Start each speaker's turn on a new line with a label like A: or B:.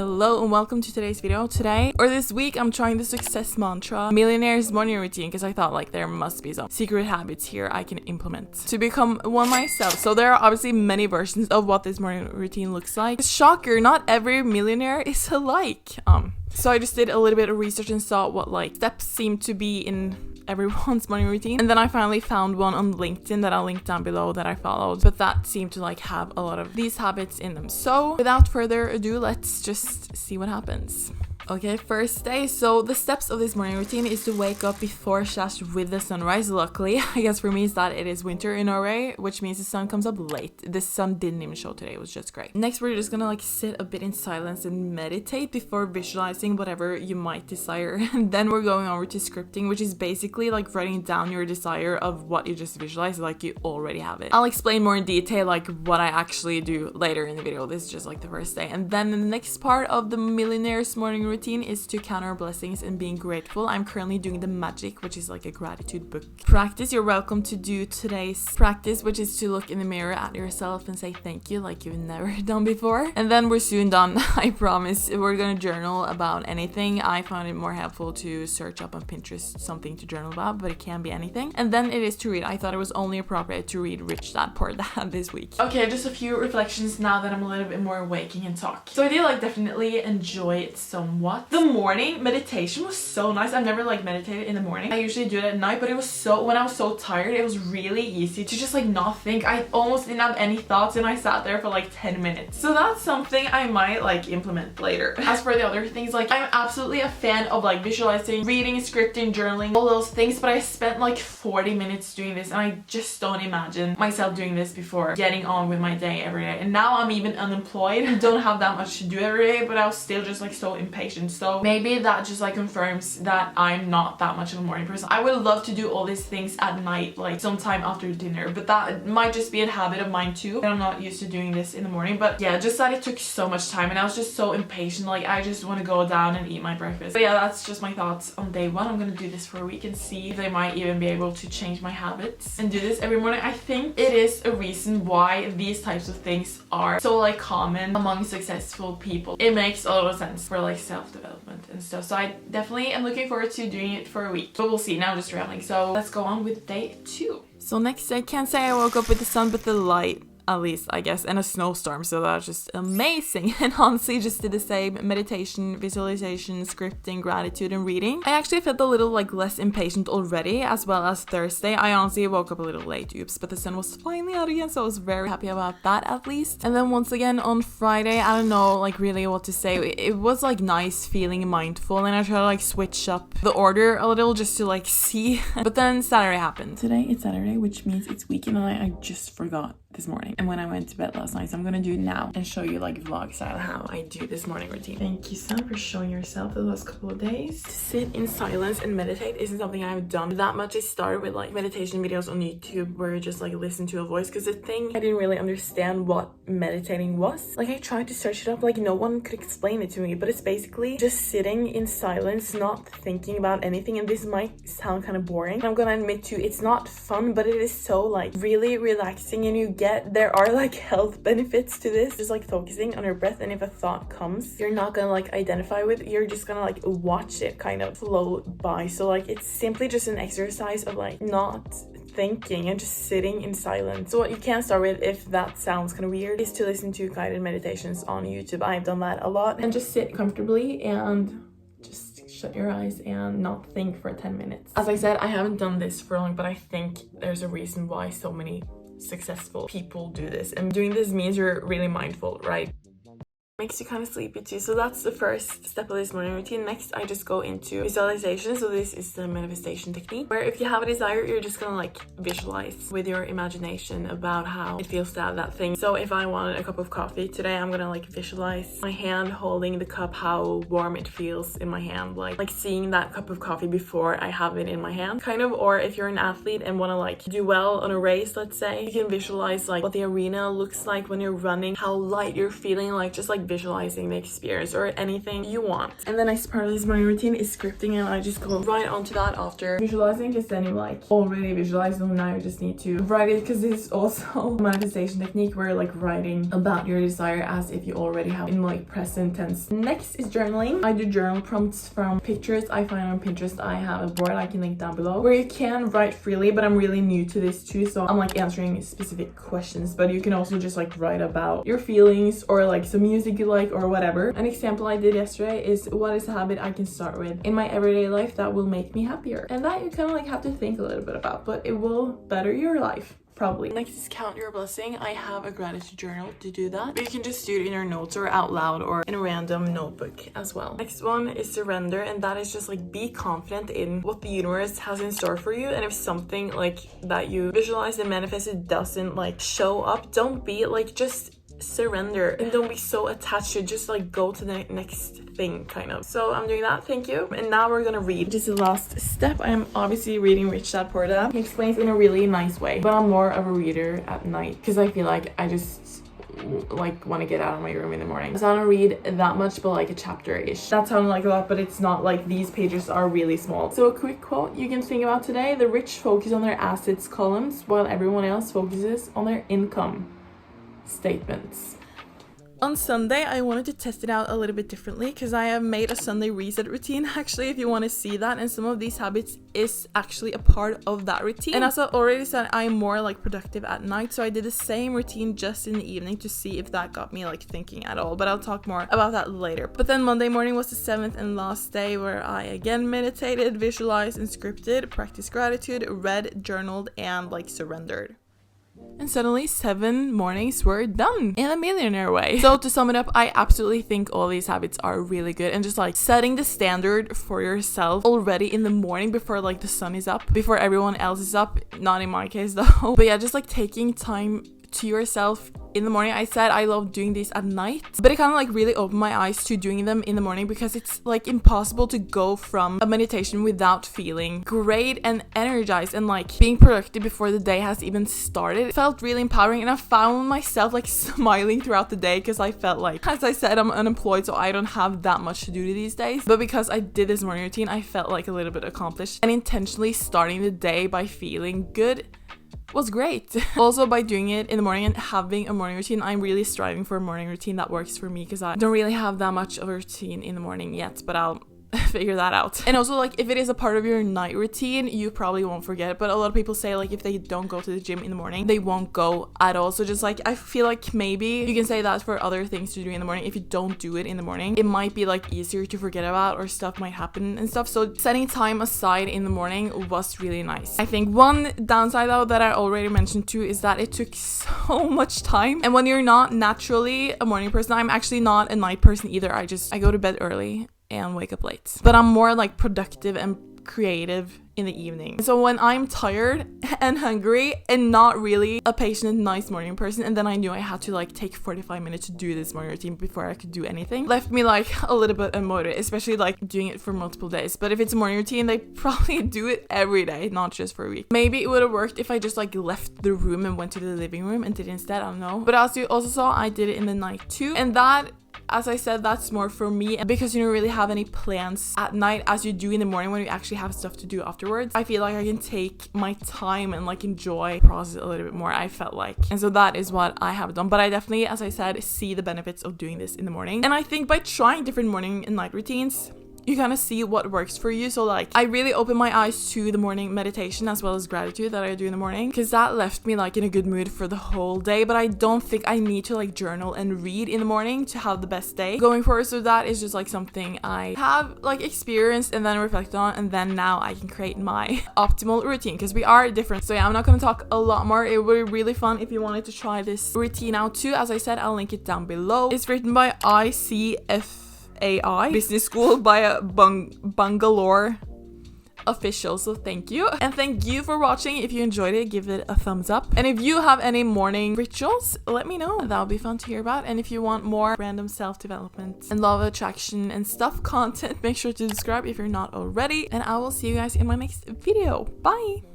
A: Hello and welcome to today's video. Today, or this week, I'm trying the success mantra, Millionaire's Morning Routine, because I thought like there must be some secret habits here I can implement to become one myself. So there are obviously many versions of what this morning routine looks like. Shocker, not every millionaire is alike. So I just did a little bit of research and saw what like steps seem to be in everyone's morning routine, and then I finally found one on LinkedIn that I'll link down below that I followed, but that seemed to like have a lot of these habits in them. So without further ado, let's just see what happens. Okay, first day. So the steps of this morning routine is to wake up before / with the sunrise. Luckily, I guess for me is that it is winter in Norway, which means the sun comes up late. The sun didn't even show today. It was just great. Next, we're just gonna like sit a bit in silence and meditate before visualizing whatever you might desire. And then we're going over to scripting, which is basically like writing down your desire of what you just visualize, like you already have it. I'll explain more in detail like what I actually do later in the video. This is just like the first day. And then the next part of the Millionaire's morning routine is to count our blessings and being grateful. I'm currently doing the magic, which is like a gratitude book practice. You're welcome to do today's practice, which is to look in the mirror at yourself and say thank you like you've never done before. And then we're soon done. I promise. We're gonna journal about anything. I found it more helpful to search up on Pinterest something to journal about, but it can be anything. And then it is to read. I thought it was only appropriate to read Rich Dad Poor Dad this week. Okay, just a few reflections now that I'm a little bit more awake and can talk. So I did like definitely enjoy it somewhat. The morning meditation was so nice. I've never like meditated in the morning. I usually do it at night, but it was so, when I was so tired, it was really easy to just like not think. I almost didn't have any thoughts and I sat there for like 10 minutes. So that's something I might like implement later. As for the other things, like I'm absolutely a fan of like visualizing, reading, scripting, journaling, all those things, but I spent like 40 minutes doing this and I just don't imagine myself doing this before getting on with my day every day. And now I'm even unemployed and don't have that much to do every day, but I was still just like so impatient. So maybe that just like confirms that I'm not that much of a morning person. I would love to do all these things at night, like sometime after dinner, but that might just be a habit of mine too. And I'm not used to doing this in the morning, but yeah, just that it took so much time and I was just so impatient. Like I just want to go down and eat my breakfast. But yeah, that's just my thoughts on day one. I'm gonna do this for a week and see if I might even be able to change my habits and do this every morning. I think it is a reason why these types of things are so like common among successful people. It makes a lot of sense for like self-development and stuff. So I definitely am looking forward to doing it for a week, but we'll see. Now I'm just rambling. So let's go on with day 2. So next, I can't say I woke up with the sun, but the light, at least I guess, and a snowstorm, so that's just amazing. And honestly just did the same: meditation, visualization, scripting, gratitude, and reading. I actually felt a little like less impatient already, as well as Thursday. I honestly woke up a little late, oops, but the sun was finally out again, so I was very happy about that at least. And then once again on Friday, I don't know like really what to say. It was like nice feeling mindful, and I tried to like switch up the order a little just to like see. But then Saturday happened. Today it's Saturday, which means it's weekend, and I just forgot this morning and when I went to bed last night, so I'm gonna do it now and show you like vlog style how I do this morning routine. Thank you, Sam, for showing yourself the last couple of days. To sit in silence and meditate isn't something I've done that much. I started with like meditation videos on YouTube where you just like listen to a voice, because the thing, I didn't really understand what meditating was. Like I tried to search it up, like no one could explain it to me, but it's basically just sitting in silence, not thinking about anything. And this might sound kind of boring, I'm gonna admit to it's not fun, but it is so like really relaxing, and there are like health benefits to this, just like focusing on your breath. And if a thought comes you're not gonna like identify with, you're just gonna like watch it kind of flow by. So like it's simply just an exercise of like not thinking and just sitting in silence. So what you can start with, if that sounds kind of weird, is to listen to guided meditations on YouTube. I've done that a lot. And just sit comfortably and just shut your eyes and not think for 10 minutes. As I said, I haven't done this for long, but I think there's a reason why so many successful people do this, and doing this means you're really mindful, right? Makes you kind of sleepy too. So that's the first step of this morning routine. Next, I just go into visualization. So this is the manifestation technique, where if you have a desire, you're just gonna like visualize with your imagination about how it feels to have that thing. So if I wanted a cup of coffee today, I'm gonna like visualize my hand holding the cup, how warm it feels in my hand, like seeing that cup of coffee before I have it in my hand, kind of. Or if you're an athlete and want to like do well on a race, let's say, you can visualize like what the arena looks like when you're running, how light you're feeling, like just like visualizing the experience or anything you want. And the next part of this morning routine is scripting, and I just go right onto that after visualizing, because then you like already visualize them. Now you just need to write it, because this is also a manifestation technique where like writing about your desire as if you already have in like present tense. Next is journaling. I do journal prompts from pictures I find on Pinterest. I have a board I can link down below where you can write freely, but I'm really new to this too, so I'm like answering specific questions, but you can also just like write about your feelings or like some music you like or whatever. An example I did yesterday is, what is a habit I can start with in my everyday life that will make me happier? And that you kind of like have to think a little bit about, but it will better your life. Probably. Next is count your blessing. I have a gratitude journal to do that, but you can just do it in your notes or out loud or in a random notebook as well. Next one is surrender, and that is just like be confident in what the universe has in store for you. And if something like that you visualize and manifested doesn't like show up, don't be like, just surrender and don't be so attached to it. Just like go to the next thing, kind of. So I'm doing that. Thank you. And now we're gonna read. This is the last step. I'm obviously reading Rich Dad Poor Dad. He explains in a really nice way, but I'm more of a reader at night because I feel like I just like want to get out of my room in the morning. So I don't read that much, but like a chapter-ish. That sounds like a lot, but it's not. Like these pages are really small. So a quick quote you can think about today: the rich focus on their assets columns while everyone else focuses on their income statements. On Sunday, I wanted to test it out a little bit differently because I have made a Sunday reset routine, actually, if you want to see that. And some of these habits is actually a part of that routine. And as I already said, I'm more like productive at night. So I did the same routine just in the evening to see if that got me like thinking at all. But I'll talk more about that later. But then Monday morning was the 7th and last day where I again meditated, visualized and scripted, practiced gratitude, read, journaled, and like surrendered. And suddenly 7 mornings were done in a millionaire way. So to sum it up, I absolutely think all these habits are really good, and just like setting the standard for yourself already in the morning before like the sun is up, before everyone else is up. Not in my case though. But yeah, just like taking time to yourself in the morning. I said I love doing these at night, but it kind of like really opened my eyes to doing them in the morning, because it's like impossible to go from a meditation without feeling great and energized and like being productive before the day has even started. It felt really empowering, and I found myself like smiling throughout the day because I felt like, as I said, I'm unemployed, so I don't have that much to do these days. But because I did this morning routine, I felt like a little bit accomplished, and intentionally starting the day by feeling good was great. Also, by doing it in the morning and having a morning routine, I'm really striving for a morning routine that works for me, because I don't really have that much of a routine in the morning yet, but I'll figure that out. And also, like, if it is a part of your night routine, you probably won't forget it. But a lot of people say like if they don't go to the gym in the morning, they won't go at all. So just like, I feel like maybe you can say that for other things to do in the morning. If you don't do it in the morning, it might be like easier to forget about, or stuff might happen and stuff. So setting time aside in the morning was really nice. I think one downside though that I already mentioned too is that it took so much time. And when you're not naturally a morning person, I'm actually not a night person either. I go to bed early and wake up late, but I'm more like productive and creative in the evening. So when I'm tired and hungry and not really a patient, nice morning person, and then I knew I had to like take 45 minutes to do this morning routine before I could do anything, left me like a little bit unmotivated, especially like doing it for multiple days. But if it's a morning routine, they probably do it every day, not just for a week. Maybe it would have worked if I just like left the room and went to the living room and did it instead. I don't know. But as you also saw, I did it in the night too, and that, as I said, that's more for me, because you don't really have any plans at night as you do in the morning when you actually have stuff to do afterwards. I feel like I can take my time and like enjoy the process a little bit more, I felt like. And so that is what I have done. But I definitely, as I said, see the benefits of doing this in the morning. And I think by trying different morning and night routines, you kind of see what works for you. So like, I really opened my eyes to the morning meditation as well as gratitude that I do in the morning, because that left me like in a good mood for the whole day. But I don't think I need to like journal and read in the morning to have the best day going forward. So that is just like something I have like experienced and then reflect on, and then now I can create my optimal routine, because we are different. So yeah, I'm not going to talk a lot more. It would be really fun if you wanted to try this routine out too. As I said, I'll link it down below. It's written by ICFAI Business School by a Bangalore official. So thank you, and thank you for watching. If you enjoyed it, give it a thumbs up, and if you have any morning rituals, let me know. That would be fun to hear about. And if you want more random self-development and law of attraction and stuff content, make sure to subscribe if you're not already, and I will see you guys in my next video. Bye.